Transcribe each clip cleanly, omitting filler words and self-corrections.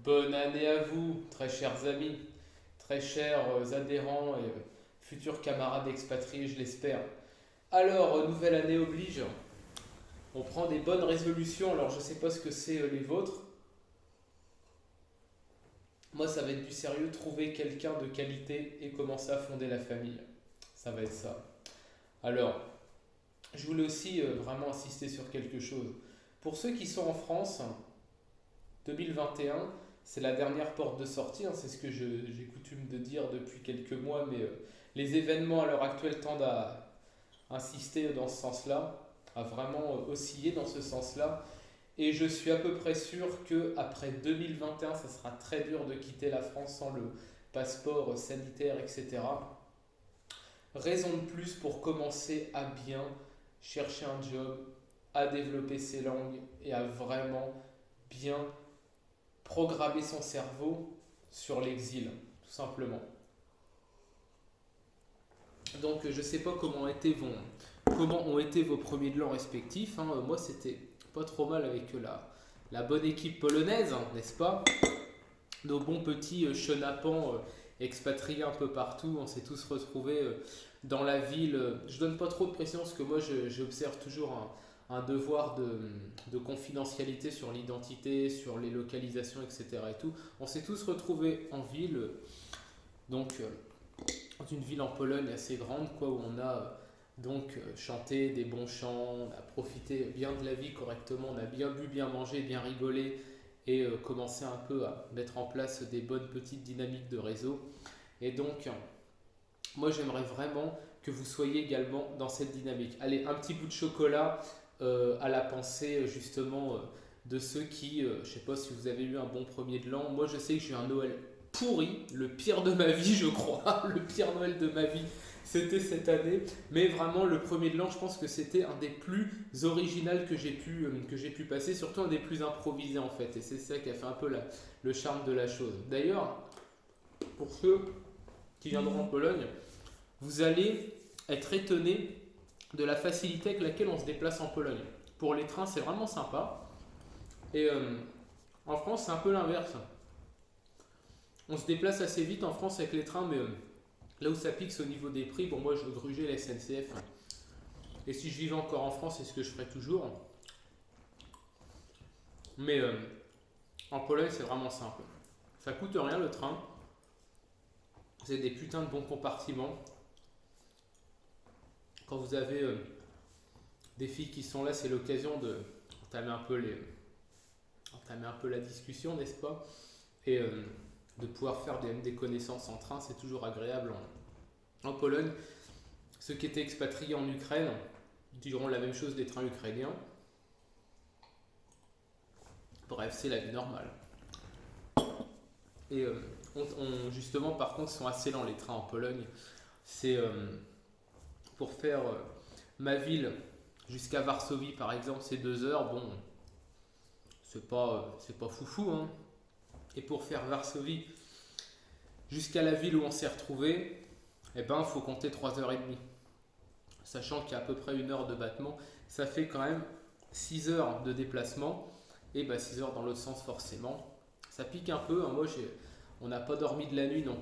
Bonne année à vous, très chers amis, très chers adhérents et futurs camarades expatriés, je l'espère. Alors, nouvelle année oblige, on prend des bonnes résolutions. Alors, je ne sais pas ce que c'est les vôtres. Moi, ça va être du sérieux, trouver quelqu'un de qualité et commencer à fonder la famille. Ça va être ça. Alors, je voulais aussi vraiment insister sur quelque chose. Pour ceux qui sont en France, 2021, c'est la dernière porte de sortie, hein, c'est ce que j'ai coutume de dire depuis quelques mois, mais les événements à l'heure actuelle tendent à insister dans ce sens-là, à vraiment osciller dans ce sens-là. Et je suis à peu près sûr qu'après 2021, ça sera très dur de quitter la France sans le passeport sanitaire, etc. Raison de plus pour commencer à bien chercher un job, à développer ses langues et à vraiment bien programmer son cerveau sur l'exil, tout simplement. Donc je ne sais pas comment ont été vos premiers de l'an respectifs, hein. Moi c'était pas trop mal avec la bonne équipe polonaise, hein, n'est-ce pas? Nos bons petits chenapans expatriés un peu partout, on s'est tous retrouvés dans la ville. Je donne pas trop de précision parce que moi j'observe toujours un devoir de confidentialité sur l'identité, sur les localisations, etc. Et tout. On s'est tous retrouvés en ville, donc dans une ville en Pologne assez grande, quoi, où on a chanté des bons chants, on a profité bien de la vie correctement, on a bien bu, bien mangé, bien rigolé et commencé un peu à mettre en place des bonnes petites dynamiques de réseau. Et donc, moi j'aimerais vraiment que vous soyez également dans cette dynamique. Allez, un petit bout de chocolat à la pensée justement de ceux qui, je ne sais pas si vous avez eu un bon premier de l'an. Moi je sais que j'ai eu un Noël pourri, le pire de ma vie je crois, le pire Noël de ma vie c'était cette année. Mais vraiment le premier de l'an, je pense que c'était un des plus originaux que j'ai pu passer, surtout un des plus improvisés en fait. Et c'est ça qui a fait un peu le charme de la chose. D'ailleurs, pour ceux qui viendront en Pologne, vous allez être étonné de la facilité avec laquelle on se déplace en Pologne. Pour les trains, c'est vraiment sympa. Et en France, c'est un peu l'inverse. On se déplace assez vite en France avec les trains, mais là où ça pique, c'est au niveau des prix. Bon, moi, je grugeais la SNCF. Et si je vivais encore en France, c'est ce que je ferais toujours. Mais en Pologne, c'est vraiment simple. Ça coûte rien le train. C'est des putains de bons compartiments. Quand vous avez des filles qui sont là, c'est l'occasion de entamer entamer un peu la discussion, n'est-ce pas? Et de pouvoir faire des connaissances en train, c'est toujours agréable en Pologne. Ceux qui étaient expatriés en Ukraine diront la même chose des trains ukrainiens. Bref, c'est la vie normale. Et justement, par contre, sont assez lents les trains en Pologne. C'est pour faire ma ville jusqu'à Varsovie, par exemple, c'est 2 heures. Bon, c'est pas foufou, hein. Et pour faire Varsovie jusqu'à la ville où on s'est retrouvé, eh ben, faut compter 3 heures et demie. Sachant qu'il y a à peu près 1 heure de battement, ça fait quand même 6 heures de déplacement. Et bah 6 heures dans l'autre sens, forcément. Ça pique un peu, hein. Moi, on n'a pas dormi de la nuit, donc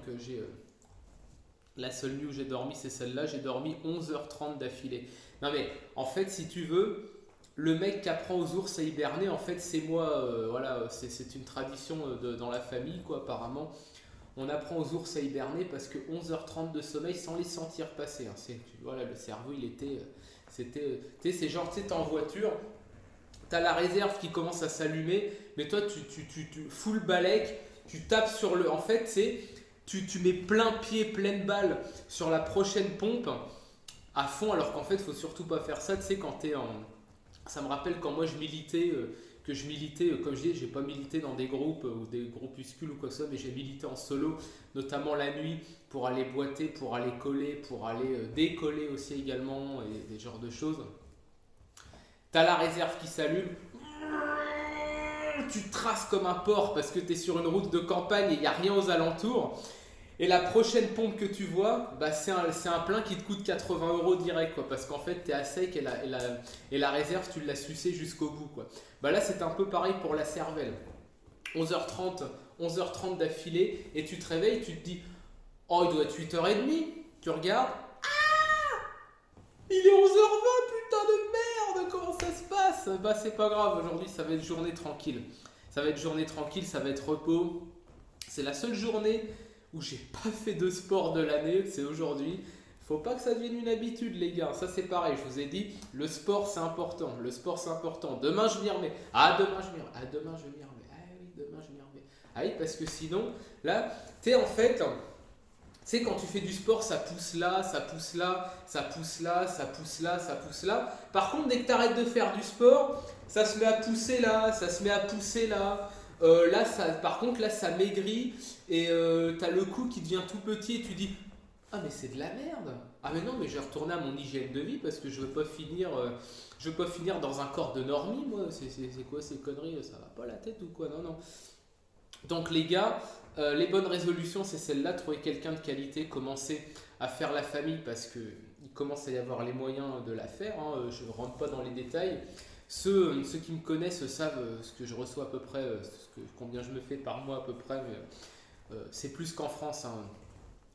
la seule nuit où j'ai dormi, c'est celle-là. J'ai dormi 11h30 d'affilée. Non, mais en fait, si tu veux, le mec qui apprend aux ours à hiberner, en fait, c'est moi. Voilà, c'est une tradition dans la famille, quoi, apparemment. On apprend aux ours à hiberner parce que 11h30 de sommeil sans les sentir passer, hein. Voilà, le cerveau, il était. Tu sais, c'est genre, tu sais, t'es en voiture, t'as la réserve qui commence à s'allumer, mais toi, tu full balèque, tu tapes sur le. En fait, c'est. Tu mets plein pied, pleine balle sur la prochaine pompe à fond, alors qu'en fait, il faut surtout pas faire ça. Tu sais, quand t'es en. Ça me rappelle quand moi je militais, comme je dis, j'ai pas milité dans des groupes ou des groupuscules ou quoi que ce soit, mais j'ai milité en solo, notamment la nuit, pour aller boiter, pour aller coller, pour aller décoller aussi également, et des genres de choses. T'as la réserve qui s'allume, tu traces comme un porc parce que tu es sur une route de campagne et il n'y a rien aux alentours. Et la prochaine pompe que tu vois, bah c'est un plein qui te coûte 80 € direct, quoi, parce qu'en fait tu es à sec et la réserve tu l'as sucée jusqu'au bout, quoi. Bah là c'est un peu pareil pour la cervelle. 11h30, 11h30 d'affilée, et tu te réveilles, tu te dis, oh, il doit être 8h30. Tu regardes, il est 11h20, putain de merde, comment ça se passe? Bah, c'est pas grave, aujourd'hui, ça va être journée tranquille. Ça va être journée tranquille, ça va être repos. C'est la seule journée où j'ai pas fait de sport de l'année, c'est aujourd'hui. Faut pas que ça devienne une habitude, les gars. Ça, c'est pareil, je vous ai dit, le sport, c'est important. Le sport, c'est important. Demain, je m'y remets. Ah, demain, je m'y remets. Ah, demain, je m'y remets. Ah oui, demain, je m'y remets. Ah oui, parce que sinon, là, tu sais, en fait, tu sais, quand tu fais du sport, ça pousse là, ça pousse là, ça pousse là, ça pousse là, ça pousse là. Par contre, dès que tu arrêtes de faire du sport, ça se met à pousser là, ça se met à pousser là. Là, ça, par contre, là, ça maigrit et tu as le cou qui devient tout petit et tu dis, ah mais c'est de la merde. Ah mais non, mais je vais retourner à mon hygiène de vie parce que je veux pas finir dans un corps de normie, moi. C'est quoi ces conneries? Ça va pas la tête ou quoi? Non, non. Donc les gars, les bonnes résolutions, c'est celle-là, trouver quelqu'un de qualité, commencer à faire la famille parce que il commence à y avoir les moyens de la faire, hein. Je ne rentre pas dans les détails. Ceux qui me connaissent savent ce que je reçois à peu près, combien je me fais par mois à peu près, mais c'est plus qu'en France, hein.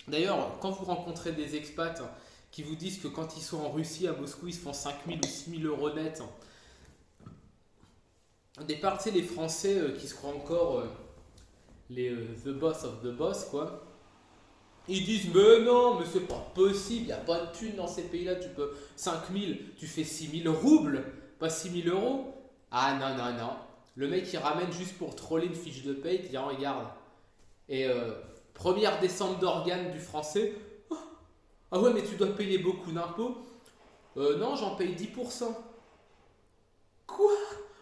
D'ailleurs, quand vous rencontrez des expats qui vous disent que quand ils sont en Russie, à Moscou, ils se font 5 000 ou 6 000 euros net, au départ, tu sais, les Français qui se croient encore the boss of the boss, quoi. Ils disent, mais non, mais c'est pas possible, il n'y a pas de thunes dans ces pays-là, tu peux 5 000, tu fais 6 000 roubles, pas 6 000 euros. Ah non, non, non. Le mec, il ramène juste pour troller une fiche de paye, il dit, ah, regarde. Et première descente d'organes du français, oh, ah ouais, mais tu dois payer beaucoup d'impôts. Non, j'en paye 10%. Quoi?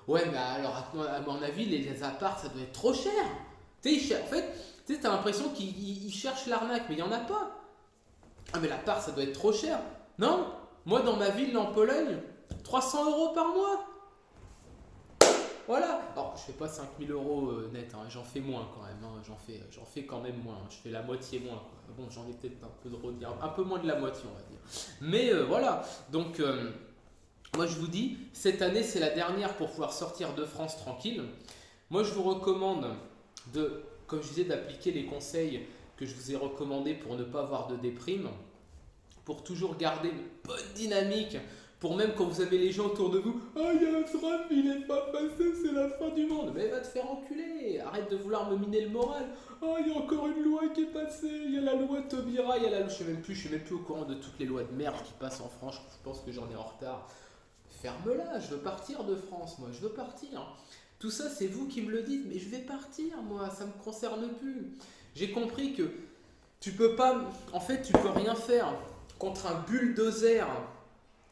Ouais, mais alors, à mon avis, les apparts, ça doit être trop cher. Tu sais, en fait, tu sais, t'as l'impression qu'ils cherchent l'arnaque, mais il n'y en a pas. Ah, mais l'appart, ça doit être trop cher. Non, moi, dans ma ville, en Pologne, 300 euros par mois. Voilà. Alors, je fais pas 5 000 euros net, hein, j'en fais moins quand même. Hein, j'en fais quand même moins. Je fais la moitié moins, quoi. Bon, j'en ai peut-être un peu de dire, un peu moins de la moitié, on va dire. Mais voilà. Donc, moi, je vous dis, cette année, c'est la dernière pour pouvoir sortir de France tranquille. Moi, je vous recommande de, comme je disais, d'appliquer les conseils que je vous ai recommandés pour ne pas avoir de déprime, pour toujours garder une bonne dynamique, pour même quand vous avez les gens autour de vous, ah, il y a un Trump, il est pas passé, c'est la fin du monde. Mais va te faire enculer, arrête de vouloir me miner le moral. Ah, il y a encore une loi qui est passée, il y a la loi Taubira, il y a la loi, je suis même plus au courant de toutes les lois de merde qui passent en France, je pense que j'en ai en retard. Ferme-la, je veux partir de France, moi, je veux partir. Tout ça, c'est vous qui me le dites, mais je vais partir, moi, ça ne me concerne plus. J'ai compris que tu peux pas, en fait, tu peux rien faire contre un bulldozer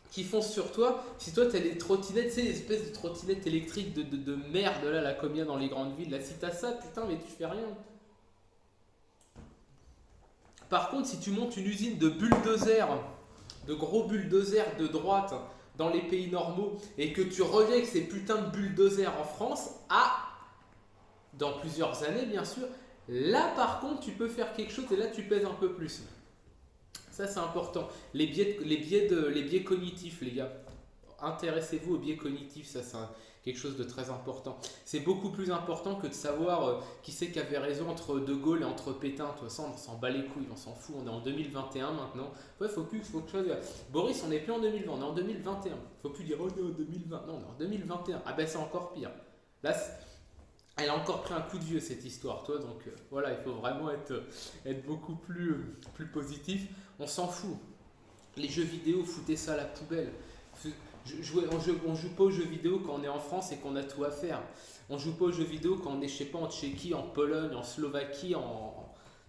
qui fonce sur toi. Si toi, tu as les trottinettes, tu sais, les espèces de trottinettes électriques de merde, là, comme il y a dans les grandes villes, là, si t'as ça, putain, mais tu fais rien. Par contre, si tu montes une usine de bulldozers, de gros bulldozers de droite, dans les pays normaux, et que tu reviens avec ces putains de bulldozers en France, dans plusieurs années bien sûr, là par contre tu peux faire quelque chose et là tu pèses un peu plus. Ça c'est important. Les biais cognitifs, les gars. Intéressez-vous aux biais cognitifs, ça c'est quelque chose de très important. C'est beaucoup plus important que de savoir qui c'est qui avait raison entre De Gaulle et entre Pétain. De toute façon, on s'en bat les couilles, on s'en fout. On est en 2021 maintenant. Ouais, faut que chose. Boris, on n'est plus en 2020, on est en 2021. Faut plus dire oh on est en 2020. Non, on est en 2021. Ah ben c'est encore pire. Là, elle a encore pris un coup de vieux cette histoire, toi. Donc voilà, il faut vraiment être beaucoup plus positif. On s'en fout. Les jeux vidéo, foutez ça à la poubelle. On joue pas aux jeux vidéo quand on est en France et qu'on a tout à faire. On joue pas aux jeux vidéo quand on est, je sais pas, en Tchéquie, en Pologne, en Slovaquie,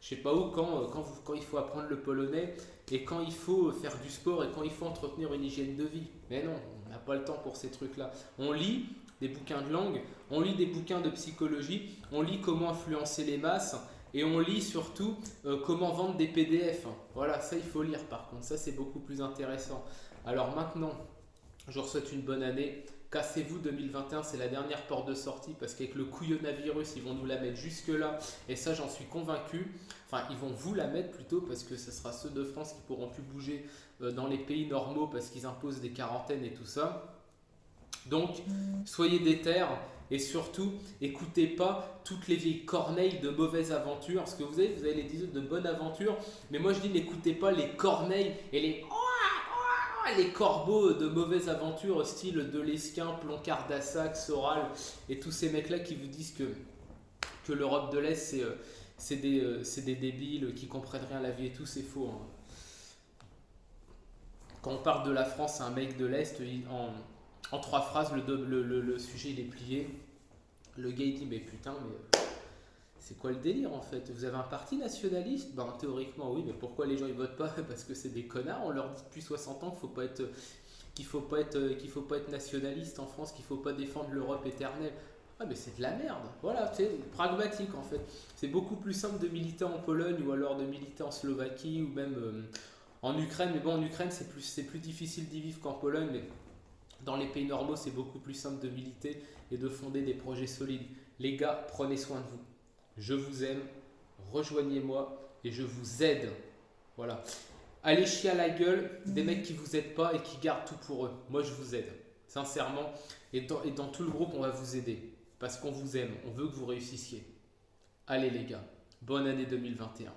je sais pas où, quand il faut apprendre le polonais et quand il faut faire du sport et quand il faut entretenir une hygiène de vie. Mais non, on n'a pas le temps pour ces trucs-là. On lit des bouquins de langue, on lit des bouquins de psychologie, on lit comment influencer les masses et on lit surtout comment vendre des PDF. Voilà, ça il faut lire par contre, ça c'est beaucoup plus intéressant. Alors maintenant, je vous souhaite une bonne année. Cassez-vous 2021, c'est la dernière porte de sortie parce qu'avec le couillonavirus, ils vont nous la mettre jusque là. Et ça, j'en suis convaincu. Enfin, ils vont vous la mettre plutôt parce que ce sera ceux de France qui pourront plus bouger dans les pays normaux parce qu'ils imposent des quarantaines et tout ça. Donc, soyez déter Et surtout, écoutez pas toutes les vieilles corneilles de mauvaises aventures. Parce que vous avez les 10 de bonnes aventures. Mais moi je dis, n'écoutez pas les corneilles et les corbeaux de mauvaises aventures, style Delesquin, Ploncard d'Assac, Soral et tous ces mecs-là qui vous disent que l'Europe de l'Est c'est des débiles qui comprennent rien à la vie et tout, c'est faux. Hein. Quand on parle de la France à un mec de l'Est, en 3 phrases, le sujet il est plié. Le gars il dit mais putain, mais c'est quoi le délire en fait? Vous avez un parti nationaliste? Ben théoriquement oui, mais pourquoi les gens ils votent pas? Parce que c'est des connards, on leur dit depuis 60 ans qu'il faut pas être nationaliste en France, qu'il faut pas défendre l'Europe éternelle. Ah mais c'est de la merde, voilà, c'est pragmatique en fait. C'est beaucoup plus simple de militer en Pologne ou alors de militer en Slovaquie ou même en Ukraine. Mais bon, en Ukraine c'est plus difficile d'y vivre qu'en Pologne, mais dans les pays normaux c'est beaucoup plus simple de militer et de fonder des projets solides. Les gars, prenez soin de vous. Je vous aime, rejoignez-moi et je vous aide. Voilà. Allez chier à la gueule des mecs qui vous aident pas et qui gardent tout pour eux. Moi je vous aide, sincèrement. Et dans tout le groupe on va vous aider. Parce qu'on vous aime, on veut que vous réussissiez. Allez les gars, bonne année 2021.